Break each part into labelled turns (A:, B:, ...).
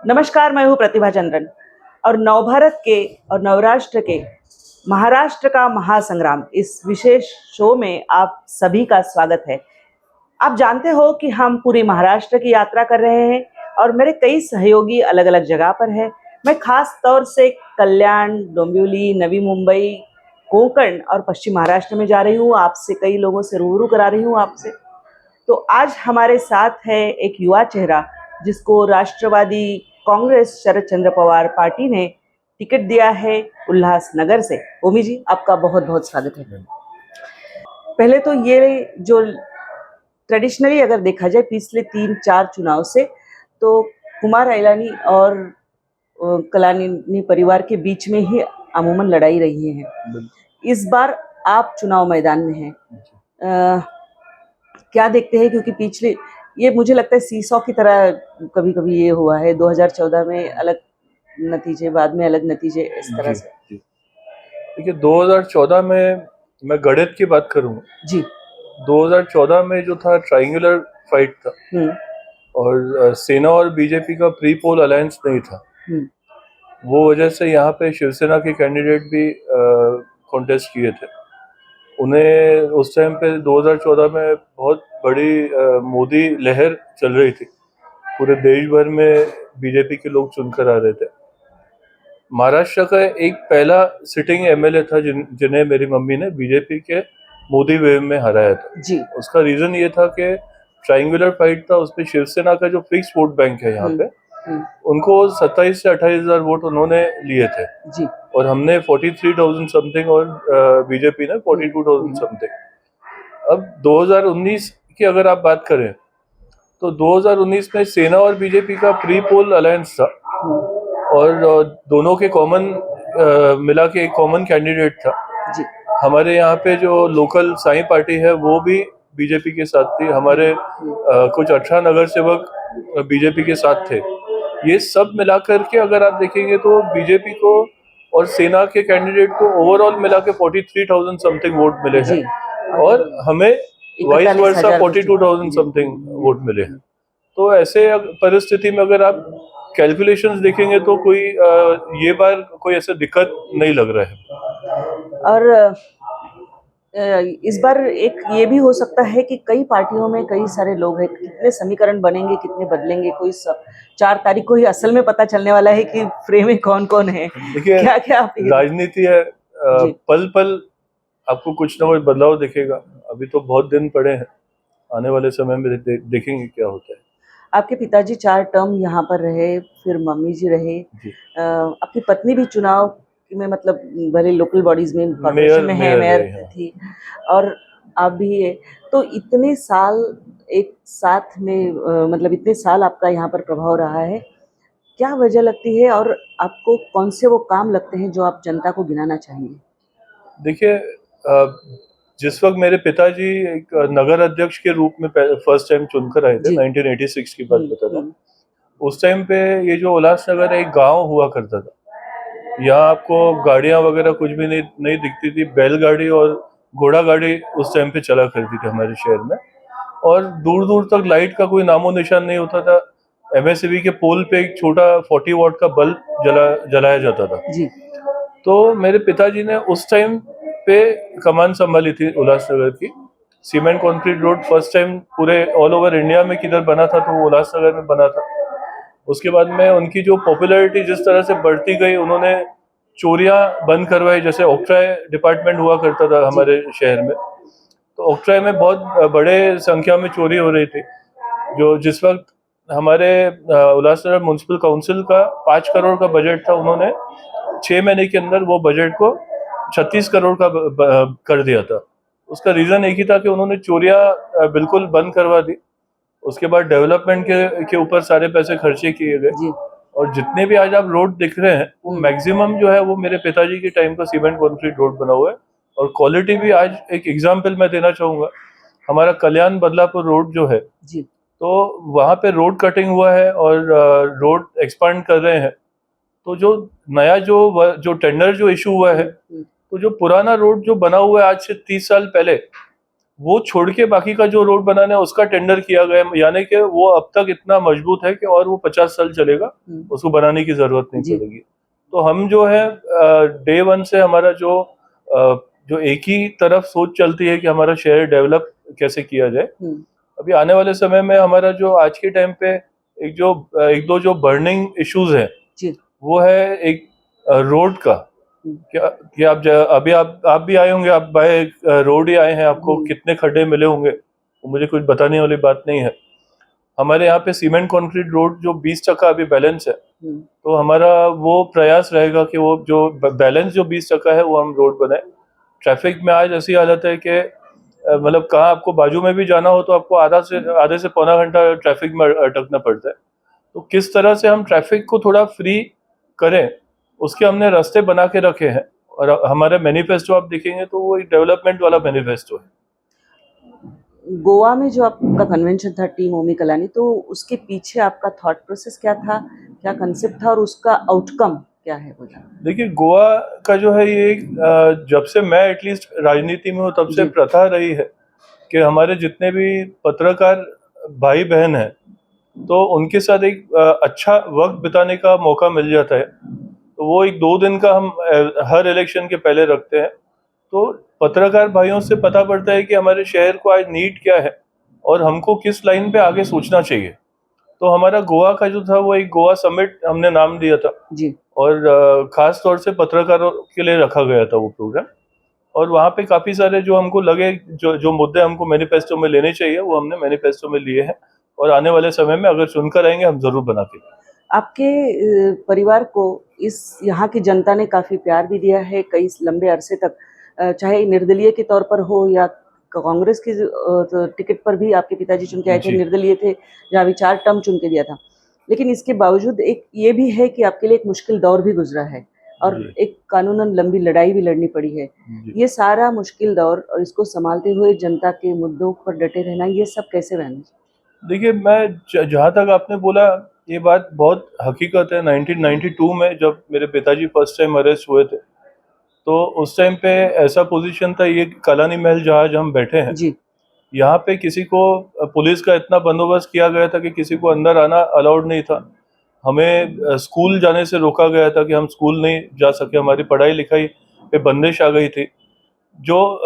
A: नमस्कार, मैं हूँ प्रतिभा चंद्रन और नवभारत के और नवराष्ट्र के महाराष्ट्र का महासंग्राम इस विशेष शो में आप सभी का स्वागत है। आप जानते हो कि हम पूरी महाराष्ट्र की यात्रा कर रहे हैं और मेरे कई सहयोगी अलग अलग जगह पर हैं। मैं खास तौर से कल्याण, डोंबिवली, नवी मुंबई, कोंकण और पश्चिम महाराष्ट्र में जा रही हूँ। आपसे कई लोगों से रूबरू करा रही हूँ आपसे। तो आज हमारे साथ है एक युवा चेहरा जिसको राष्ट्रवादी कांग्रेस शरद चंद्र पवार पार्टी ने टिकट दिया है उल्लासनगर से। ओमी जी, आपका बहुत बहुत स्वागत है। पहले तो ये जो ट्रेडिशनली अगर देखा जाए पिछले 3-4 चुनाव से, तो कुमार अयलानी और कलानी परिवार के बीच में ही अमूमन लड़ाई रही है। इस बार आप चुनाव मैदान में हैं, क्या देखते हैं? क्योंकि पिछले ये मुझे लगता है सीसॉ की तरह कभी कभी ये हुआ है। 2014 में अलग नतीजे, बाद में अलग नतीजे, इस तरह से।
B: देखिए 2014 में मैं गणित की बात करूं
A: जी,
B: 2014 में जो था ट्रायंगुलर फाइट था और सेना और बीजेपी का प्री पोल अलायंस नहीं था। वो वजह से यहाँ पे शिवसेना के कैंडिडेट भी कॉन्टेस्ट किए थे। उन्हें उस टाइम पे 2014 में बहुत बड़ी मोदी लहर चल रही थी। पूरे देश भर में बीजेपी के लोग चुनकर आ रहे थे। महाराष्ट्र का एक पहला सिटिंग एमएलए था जिन्हें मेरी मम्मी ने बीजेपी के मोदी वेव में हराया था
A: जी।
B: उसका रीजन ये था कि ट्रायंगुलर फाइट था। उसपे शिवसेना का जो फिक्स वोट बैंक है यहाँ पे, उनको 27 से 28,000 वोट उन्होंने लिए थे
A: जी।
B: और हमने 43,000 समथिंग और बीजेपी ने 42,000 समथिंग। अब 2019 की अगर आप बात करें तो 2019 में सेना और बीजेपी का प्री पोल अलायंस था और दोनों के कॉमन मिला के एक कॉमन कैंडिडेट था
A: जी।
B: हमारे यहाँ पे जो लोकल साई पार्टी है वो भी बीजेपी के साथ थी। हमारे कुछ 18 नगर सेवक बीजेपी के साथ थे। ये सब मिलाकर के अगर आप देखेंगे तो बीजेपी को और सेना के कैंडिडेट को ओवरऑल मिला के 43,000 समथिंग वोट मिले हैं और हमें वाइस वर्सा 42,000 समथिंग वोट मिले हैं। तो ऐसे परिस्थिति में अगर आप कैलकुलेशंस देखेंगे तो कोई ये बार कोई ऐसा दिक्कत नहीं लग रहा है।
A: और इस बार एक ये भी हो सकता है कि कई पार्टियों में कई सारे लोग हैं, कितने समीकरण बनेंगे, कितने बदलेंगे, कोई 4 तारीख को ही असल में पता चलने वाला है कि फ्रेम में कौन कौन है। क्या क्या
B: राजनीति है, पल पल आपको कुछ ना कुछ बदलाव दिखेगा। अभी तो बहुत दिन पड़े हैं, आने वाले समय में देखेंगे क्या होता है।
A: आपके पिताजी 4 टर्म यहाँ पर रहे, फिर मम्मी जी रहे, आपकी पत्नी भी चुनाव में, मतलब भले लोकल बॉडीज में, कॉर्पोरेशन में है, मेयर थी, और आप भी है। तो इतने साल एक साथ में, मतलब इतने साल आपका यहाँ पर प्रभाव रहा है, क्या वजह लगती है और आपको कौन से वो काम लगते हैं जो आप जनता को गिनाना चाहेंगे?
B: देखिए, जिस वक्त मेरे पिताजी एक नगर अध्यक्ष के रूप में फर्स्ट टाइम चुनकर आए थे, 1986 की बात बता रहा हूँ। उस टाइम पे ये जो उल्लासनगर एक गांव हुआ करता था, यहाँ आपको गाड़ियां वगैरह कुछ भी नहीं दिखती थी। बैलगाड़ी और घोड़ा गाड़ी उस टाइम पे चला करती थी हमारे शहर में और दूर दूर तक लाइट का कोई नामो निशान नहीं होता था। एमएससीबी के पोल पे एक छोटा 40 वाट का बल्ब जलाया जाता था जी। तो मेरे पिताजी ने उस टाइम पे कमान संभाली थी उल्लासनगर की। Cement concrete road first time पूरे ऑल ओवर इंडिया में किधर बना था तो वो उल्लासनगर में बना था। उसके बाद में उनकी जो पॉपुलैरिटी जिस तरह से बढ़ती गई, उन्होंने चोरियां बंद करवाई। जैसे ऑक्ट्राय डिपार्टमेंट हुआ करता था हमारे शहर में, तो ऑक्ट्राय में बहुत बड़े संख्या में चोरी हो रही थी। जो जिस वक्त हमारे उल्लासनगर म्युनिसिपल काउंसिल का 5 करोड़ का बजट था, उन्होंने 6 महीने के अंदर वो बजट को 36 करोड़ का कर दिया था। उसका रीजन एक ही था कि उन्होंने चोरियां बिल्कुल बंद करवा दी। उसके बाद डेवलपमेंट के ऊपर सारे पैसे खर्चे किए गए और जितने भी आज आप रोड दिख रहे हैं वो मैक्सिमम जो है वो मेरे पिताजी के टाइम का सीमेंट कंक्रीट रोड बना हुआ है। और क्वालिटी भी, आज एक एग्जांपल मैं देना चाहूंगा, हमारा कल्याण बदलापुर रोड जो है जी, तो वहाँ पे रोड कटिंग हुआ है और रोड एक्सपांड कर रहे हैं। तो जो नया जो टेंडर जो इशू हुआ है, तो जो पुराना रोड जो बना हुआ है आज से 30 साल पहले, वो छोड़ के बाकी का जो रोड बनाना है उसका टेंडर किया गया, यानी कि वो अब तक इतना मजबूत है कि और वो 50 साल चलेगा, उसको बनाने की जरूरत नहीं
A: जी।
B: पड़ेगी। तो हम जो है डे वन से हमारा जो एक ही तरफ सोच चलती है कि हमारा शहर डेवलप कैसे किया जाए। अभी आने वाले समय में हमारा जो आज के टाइम पे एक दो जो बर्निंग इश्यूज है,
A: जी।
B: वो है एक रोड का। कि अभी आप भी आए होंगे, आप बाय रोड ही आए हैं, आपको कितने खड्डे मिले होंगे वो मुझे कुछ बताने वाली बात नहीं है। हमारे यहाँ पे सीमेंट कंक्रीट रोड जो 20% अभी बैलेंस है, तो हमारा वो प्रयास रहेगा कि वो जो बैलेंस जो 20% है वो हम रोड बनाए। ट्रैफिक में आज ऐसी हालत है कि मतलब कहाँ आपको बाजू में भी जाना हो तो आपको आधे से पौना घंटा ट्रैफिक में अटकना पड़ता है। तो किस तरह से हम ट्रैफिक को थोड़ा फ्री करें, उसके हमने रास्ते बना के रखे हैं। और हमारे मैनिफेस्टो आप देखेंगे तो वो एक डेवलपमेंट वाला मैनिफेस्टो है।
A: गोवा में जो आपका कन्वेंशन था टीम ओमी कलानी, तो उसके पीछे आपका थॉट प्रोसेस क्या था, क्या कंसेप्ट था और उसका आउटकम क्या है?
B: देखिए, गोवा का जो है ये जब से मैं एटलीस्ट राजनीति में हूँ तब से प्रथा रही है कि हमारे जितने भी पत्रकार भाई बहन हैं, तो उनके साथ एक अच्छा वक्त बिताने का मौका मिल जाता है। तो वो एक 2 दिन का हम हर इलेक्शन के पहले रखते हैं। तो पत्रकार भाइयों से पता पड़ता है कि हमारे शहर को आज नीड क्या है और हमको किस लाइन पे आगे सोचना चाहिए। तो हमारा गोवा का जो था वो एक गोवा समिट हमने नाम दिया था
A: जी।
B: और खास तौर से पत्रकारों के लिए रखा गया था वो प्रोग्राम। और वहाँ पे काफी सारे जो हमको लगे जो मुद्दे हमको मैनिफेस्टो में लेने चाहिए वो हमने मैनिफेस्टो में लिए हैं, और आने वाले समय में अगर चुनकर आएंगे हम जरूर बना के।
A: आपके परिवार को इस यहाँ की जनता ने काफी प्यार भी दिया है कई लंबे अरसे तक, चाहे निर्दलीय के तौर पर हो या कांग्रेस की टिकट पर भी आपके पिताजी चुन के आए थे, निर्दलीय थे जहाँ भी 4 टर्म चुन के दिया था। लेकिन इसके बावजूद एक ये भी है कि आपके लिए एक मुश्किल दौर भी गुजरा है और एक कानूनन लंबी लड़ाई भी लड़नी पड़ी है। ये सारा मुश्किल दौर और इसको संभालते हुए जनता के मुद्दों पर डटे रहना, ये सब कैसे मैनेज?
B: देखिए, मैं जहाँ तक आपने बोला ये बात बहुत हकीकत है। 1992 में जब मेरे पिताजी फर्स्ट टाइम अरेस्ट हुए थे, तो उस टाइम पे ऐसा पोजीशन था, ये कलानी महल जहाँ हम बैठे हैं
A: जी।
B: यहाँ पे किसी को पुलिस का इतना बंदोबस्त किया गया था कि किसी को अंदर आना अलाउड नहीं था। हमें स्कूल जाने से रोका गया था कि हम स्कूल नहीं जा सके, हमारी पढ़ाई लिखाई पे बंदिश आ गई थी, जो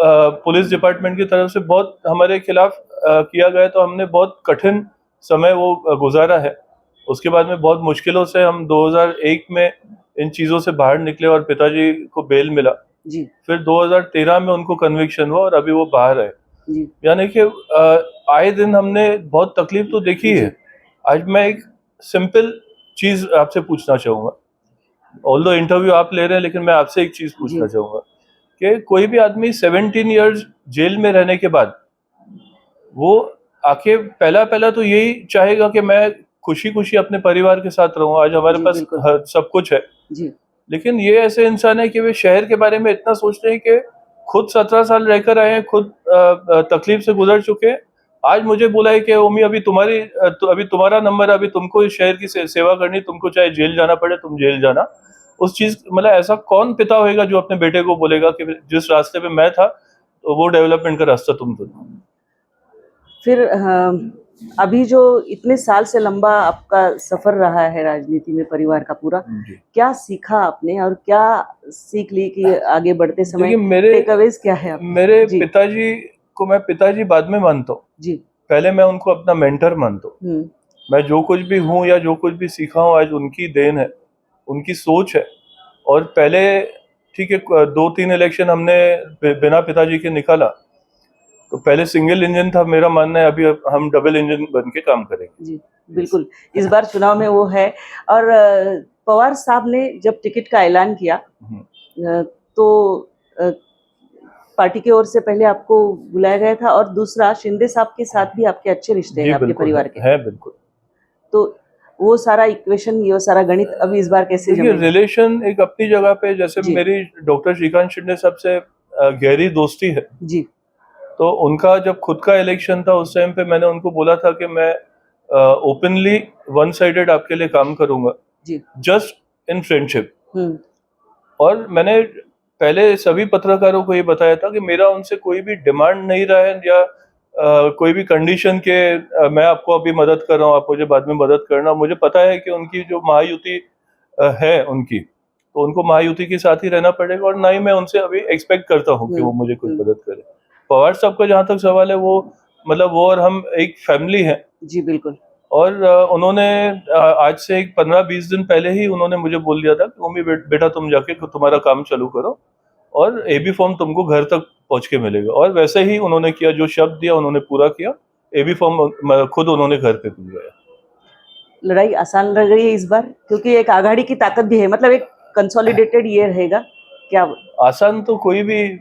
B: पुलिस डिपार्टमेंट की तरफ से बहुत हमारे खिलाफ किया गया। तो हमने बहुत कठिन समय वो गुजारा है। उसके बाद में बहुत मुश्किलों से हम 2001 में इन चीज़ों से बाहर निकले और पिताजी को बेल मिला
A: जी।
B: फिर 2013 में उनको कन्विक्शन हुआ और अभी वो बाहर है। यानी कि आए दिन हमने बहुत तकलीफ तो देखी है। आज मैं एक सिंपल चीज आपसे पूछना चाहूंगा, ऑल्दो इंटरव्यू आप ले रहे हैं, लेकिन मैं आपसे एक चीज पूछना चाहूंगा कि कोई भी आदमी 17 इयर्स जेल में रहने के बाद वो आके पहला तो यही चाहेगा कि मैं खुशी खुशी अपने परिवार के साथ रहूं। आज हमारे पास सब कुछ है, लेकिन ये ऐसे इंसान है कि वे शहर के बारे में इतना सोचते हैं कि खुद 17 साल रहकर आए हैं, खुद तकलीफ से गुजर चुके हैं। आज मुझे बोला है कि ओमी अभी अभी तुम्हारा नंबर, अभी तुमको इस शहर की सेवा करनी, तुमको चाहे जेल जाना पड़े तुम जेल जाना। उस चीज मतलब ऐसा कौन पिता होगा जो अपने बेटे को बोलेगा कि जिस रास्ते पे मैं था तो वो डेवलपमेंट का रास्ता तुम तो।
A: फिर अभी जो इतने साल से लंबा आपका सफर रहा है राजनीति में परिवार का पूरा, क्या सीखा आपने और क्या सीख ली कि आगे बढ़ते समय टेकअवेज क्या है आपके?
B: मेरे पिताजी को मैं पिताजी बाद में मानता हूँ जी। पहले मैं उनको अपना मेंटर मानता हूँ। मैं जो कुछ भी हूँ या जो कुछ भी सीखा हूँ आज उनकी देन है, उनकी सोच है। और पहले ठीक है 2-3 इलेक्शन हमने बिना पिताजी के निकाला, तो पहले सिंगल इंजन था, मेरा मानना है अभी हम डबल इंजन बन के काम करेंगे। जी
A: बिल्कुल, इस बार चुनाव में वो है। और पवार साहब ने जब टिकट का ऐलान किया तो पार्टी की ओर से पहले आपको बुलाया गया था और दूसरा शिंदे साहब के साथ भी आपके अच्छे रिश्ते हैं आपके परिवार के।
B: है बिल्कुल।
A: तो वो सारा इक्वेशन, ये सारा गणित अभी इस बार कैसे जमेगा?
B: रिलेशन एक अपनी जगह पे, जैसे मेरी डॉक्टर श्रीकांत शिंदे साहब से गहरी दोस्ती है जी। तो उनका जब खुद का इलेक्शन था उस टाइम पे मैंने उनको बोला था कि मैं ओपनली वन साइडेड आपके लिए काम करूंगा, जस्ट इन फ्रेंडशिप। और मैंने पहले सभी पत्रकारों को ये बताया था कि मेरा उनसे कोई भी डिमांड नहीं रहा है या कोई भी कंडीशन के मैं आपको अभी मदद कर रहा हूँ, आप मुझे बाद में मदद करना। मुझे पता है कि उनकी जो महायुति है उनकी, तो उनको महायुति के साथ ही रहना पड़ेगा और ना ही मैं उनसे अभी एक्सपेक्ट करता हूँ कि वो मुझे कोई मदद करे। पवार साहब का जहाँ तक सवाल है, वो मतलब वो और हम एक फैमिली है।
A: जी बिल्कुल।
B: और उन्होंने आज से एक 15-20 दिन पहले ही उन्होंने मुझे बोल दिया था कि मम्मी बेटा तुम जाके तुम्हारा काम चालू करो और एबी फॉर्म तुमको घर तक पहुंच के मिलेगा। और वैसे ही उन्होंने किया, जो शब्द दिया उन्होंने पूरा किया। एबी फॉर्म खुद उन्होंने घर पे भिजवाया।
A: लड़ाई आसान लग रही है इस बार, क्योंकि एक आघाड़ी की ताकत भी है, मतलब एक कंसोलिडेटेड ये रहेगा क्या?
B: आसान तो कोई भी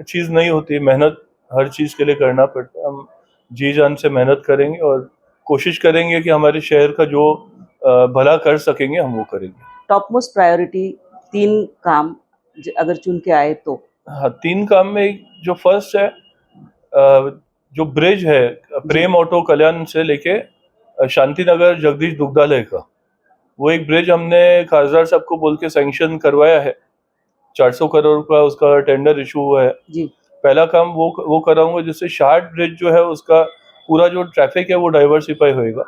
B: चीज नहीं होती, मेहनत हर चीज के लिए करना पड़ता है। हम जी जान से मेहनत करेंगे और कोशिश करेंगे कि हमारे शहर का जो भला कर सकेंगे हम वो करेंगे।
A: टॉप मोस्ट प्रायोरिटी 3 काम अगर चुन के आए तो?
B: हाँ, 3 काम में जो फर्स्ट है, जो ब्रिज है प्रेम ऑटो कल्याण से लेके शांति नगर जगदीश दुग्धालय का, वो एक ब्रिज हमने खासदार साहब को बोल के सैंक्शन करवाया है। 400 करोड़ का उसका टेंडर इशू हुआ है
A: जी।
B: पहला काम वो कराऊंगा, जिससे शार्ट ब्रिज जो है उसका पूरा जो ट्रैफिक है वो डाइवर्सिफाई होएगा।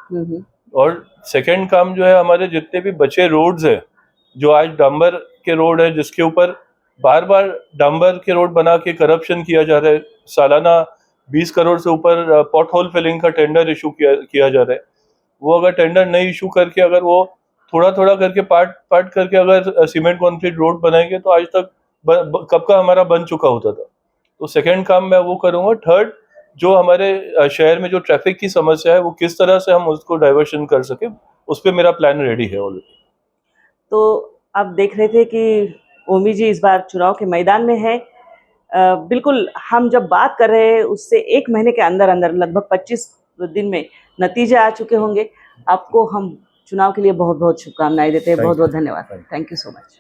B: और सेकंड काम जो है, हमारे जितने भी बचे रोड्स है, जो आज डांबर के रोड है जिसके ऊपर बार बार डांबर के रोड बना के करप्शन किया जा रहा है, सालाना 20 करोड़ से ऊपर पॉट होल फिलिंग का टेंडर इशू किया जा रहा है। वो अगर टेंडर नहीं इशू करके, अगर वो थोड़ा थोड़ा करके पार्ट करके अगर सीमेंट कंक्रीट रोड बनाएंगे तो आज तक कब का हमारा बन चुका होता था। तो सेकंड काम मैं वो करूंगा। थर्ड, जो हमारे शहर में जो ट्रैफिक की समस्या है वो किस तरह से हम उसको डाइवर्शन कर सके, उस पर मेरा प्लान रेडी है ऑलरेडी।
A: तो आप देख रहे थे कि ओमी जी इस बार चुनाव के मैदान में है। बिल्कुल, हम जब बात कर रहे हैं उससे 1 महीने के अंदर अंदर लगभग 25 दिन में नतीजे आ चुके होंगे। आपको हम चुनाव के लिए बहुत बहुत शुभकामनाएं देते हैं। बहुत बहुत धन्यवाद। Thank you so much.